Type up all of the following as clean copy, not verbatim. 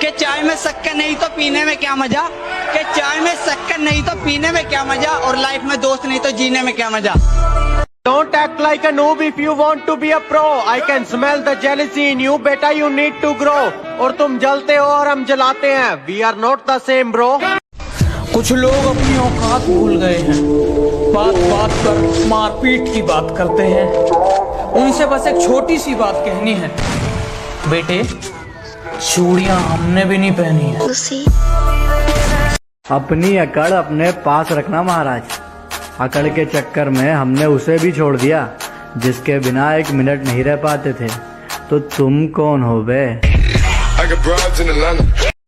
कि चाय में शक्कर नहीं तो पीने में क्या मजा, कि चाय में शक्कर नहीं तो पीने में क्या मजा, और लाइफ में दोस्त नहीं तो जीने में क्या मजा। Don't act like a noob if you want to be a pro. I can smell the jealousy in you. बेटा you need to grow. और तुम जलते हो और हम जलाते हैं. We are not the same bro. कुछ लोग अपनी औकात भूल गए हैं, बात बात पर मारपीट की बात करते हैं। उनसे बस एक छोटी सी बात कहनी है, बेटे चूड़ियां हमने भी नहीं पहनी है। अपनी अकड़ अपने पास रखना महाराज। अकड़ के चक्कर में हमने उसे भी छोड़ दिया जिसके बिना एक मिनट नहीं रह पाते थे। तो तुम कौन हो बे?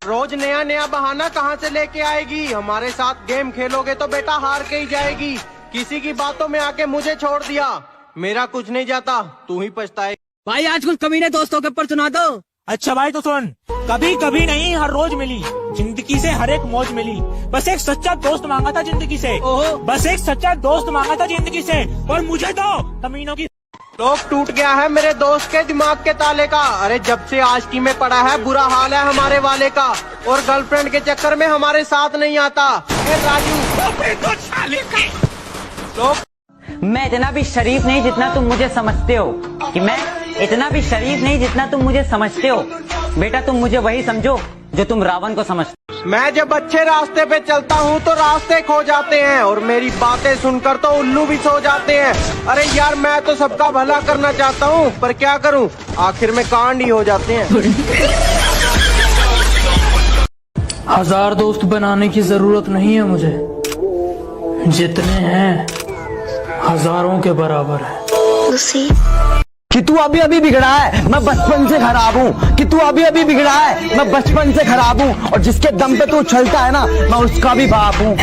रोज नया नया बहाना कहाँ से लेके आएगी? हमारे साथ गेम खेलोगे तो बेटा हार के ही जाएगी। किसी की बातों में आके मुझे छोड़ दिया, मेरा कुछ नहीं जाता, तू ही पछताए। भाई आज कुछ कमीने दोस्तों के ऊपर सुना दो। अच्छा भाई तो सुन, कभी कभी नहीं हर रोज मिली जिंदगी से हर एक मौज मिली। बस एक सच्चा दोस्त मांगा था जिंदगी से, बस एक सच्चा दोस्त मांगा था जिंदगी से, और मुझे तो कमीनों की लोग टूट गया है मेरे दोस्त के दिमाग के ताले का। अरे जब से आशिकी में पड़ा है बुरा हाल है हमारे वाले का, और गर्लफ्रेंड के चक्कर में हमारे साथ नहीं आता। राजू लोग मैं इतना भी शरीफ नहीं जितना तुम मुझे समझते हो, कि मैं इतना भी शरीफ नहीं जितना तुम मुझे समझते हो। बेटा तुम मुझे वही समझो जो तुम रावण को समझते हो। मैं जब अच्छे रास्ते पे चलता हूँ तो रास्ते खो जाते हैं, और मेरी बातें सुनकर तो उल्लू भी सो जाते हैं। अरे यार मैं तो सबका भला करना चाहता हूँ, पर क्या करूँ, आखिर में कांड ही हो जाते हैं। हजार दोस्त बनाने की जरूरत नहीं है मुझे, जितने हैं हजारों के बराबर है। कि तू अभी अभी बिगड़ा है, मैं बचपन से खराब हूँ। कि तू अभी अभी बिगड़ा है, मैं बचपन से खराब हूँ, और जिसके दम पे तू उछलता है ना, मैं उसका भी बाप हूँ।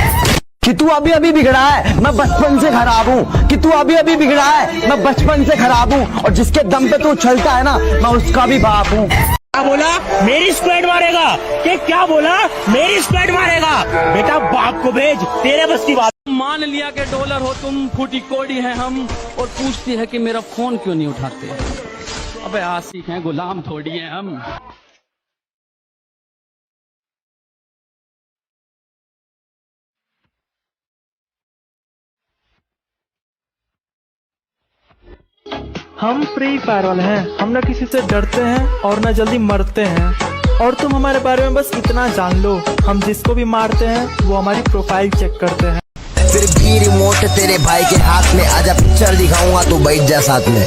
कि तू अभी अभी बिगड़ा है, मैं बचपन से खराब हूँ। कि तू अभी अभी बिगड़ा है, मैं बचपन से खराब हूँ, और जिसके दम पे तू उछलता है ना, मैं उसका भी बाप हूँ। क्या बोला? मेरी स्क्वाड मारेगा? कि क्या बोला? मेरी स्क्वाड मारेगा? बेटा बाप को भेज, तेरे बस की बात। मान लिया कि डॉलर हो तुम, फूटी कोड़ी है हम, और पूछती है कि मेरा फोन क्यों नहीं उठाते। अबे आशिक हैं, गुलाम थोड़ी हैं हम। हम फ्री फायर वाले हैं, हम न किसी से डरते हैं और न जल्दी मरते हैं। और तुम हमारे बारे में बस इतना जान लो, हम जिसको भी मारते हैं वो हमारी प्रोफाइल चेक करते हैं। फिर भी रिमोट तेरे भाई के हाथ में, आजा पिक्चर दिखाऊंगा तू बैठ जा साथ में।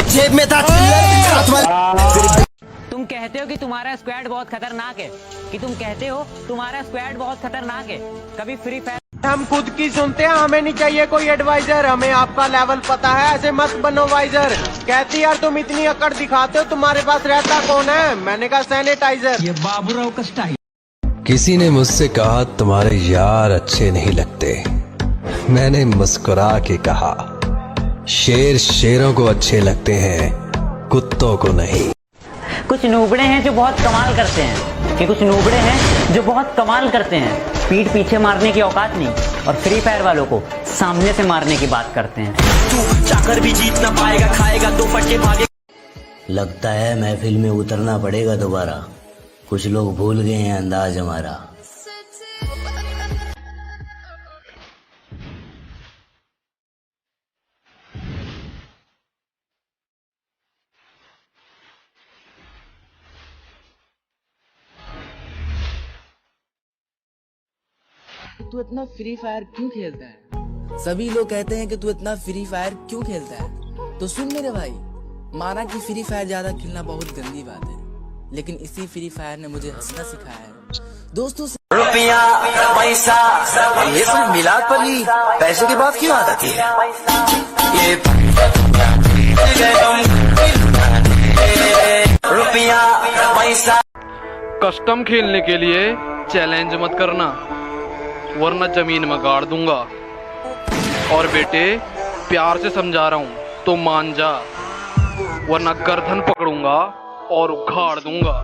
जेब में था तुम कहते हो कि तुम्हारा स्क्वाड बहुत खतरनाक है, कि तुम कहते हो तुम्हारा स्क्वाड बहुत खतरनाक है। कभी फ्री फायर हम खुद की सुनते हैं, हमें नहीं चाहिए कोई एडवाइजर। हमें आपका लेवल पता है, ऐसे मत बनो वाइजर। कहती यार तुम इतनी अकड़ दिखाते हो, तुम्हारे पास रहता कौन है? मैंने कहा सैनिटाइजर। ये बाबूराव का स्टाइल। किसी ने मुझसे कहा तुम्हारे यार अच्छे नहीं लगते। मैंने मुस्कुरा के कहा शेर शेरों को अच्छे लगते हैं, कुत्तों को नहीं। कुछ नूबड़े हैं जो बहुत कमाल करते हैं, कि कुछ नूबड़े हैं जो बहुत कमाल करते हैं। पीठ पीछे मारने की औकात नहीं, और फ्री फायर वालों को सामने से मारने की बात करते हैं। तू चाकर भी जीत ना पाएगा, खाएगा दो फटके भागे। लगता है महफिल में उतरना पड़ेगा दोबारा, कुछ लोग भूल गए हैं अंदाज हमारा। तू इतना फ्री फायर क्यों खेलता है? सभी लोग कहते हैं कि तू इतना फ्री फायर क्यों खेलता है। तो सुन मेरे भाई, माना कि फ्री फायर ज्यादा खेलना बहुत गंदी बात है, लेकिन इसी फ्री फायर ने मुझे हंसना सिखाया है। दोस्तों से रुपया पैसा ये सब मिलाद पर ही पैसे की बात क्यों आ जाती है? ये रुपया पैसा। कस्टम खेलने के लिए चैलेंज मत करना, वरना जमीन में गाड़ दूंगा। और बेटे प्यार से समझा रहा हूँ तो मान जा, वरना गर्दन पकड़ूंगा और उखाड़ दूंगा।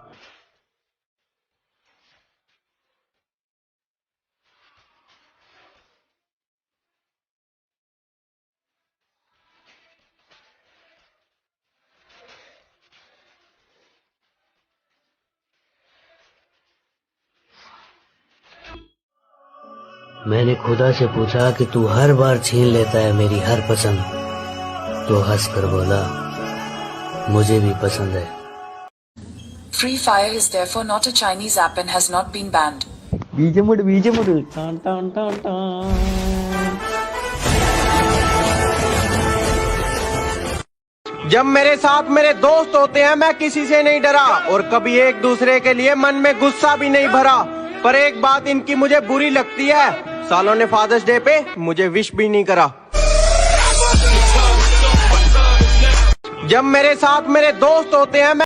मैंने खुदा से पूछा कि तू हर बार छीन लेता है मेरी हर पसंद, तो हंस कर बोला मुझे भी पसंद है। Free Fire is therefore not a Chinese app and has not been banned. जब मेरे साथ मेरे दोस्त होते हैं मैं किसी से नहीं डरा और कभी एक दूसरे के लिए मन में गुस्सा भी नहीं भरा। पर एक बात इनकी मुझे बुरी लगती है, सालों ने फादर्स डे पे मुझे विश भी नहीं करा। जब मेरे साथ मेरे दोस्त होते हैं मैं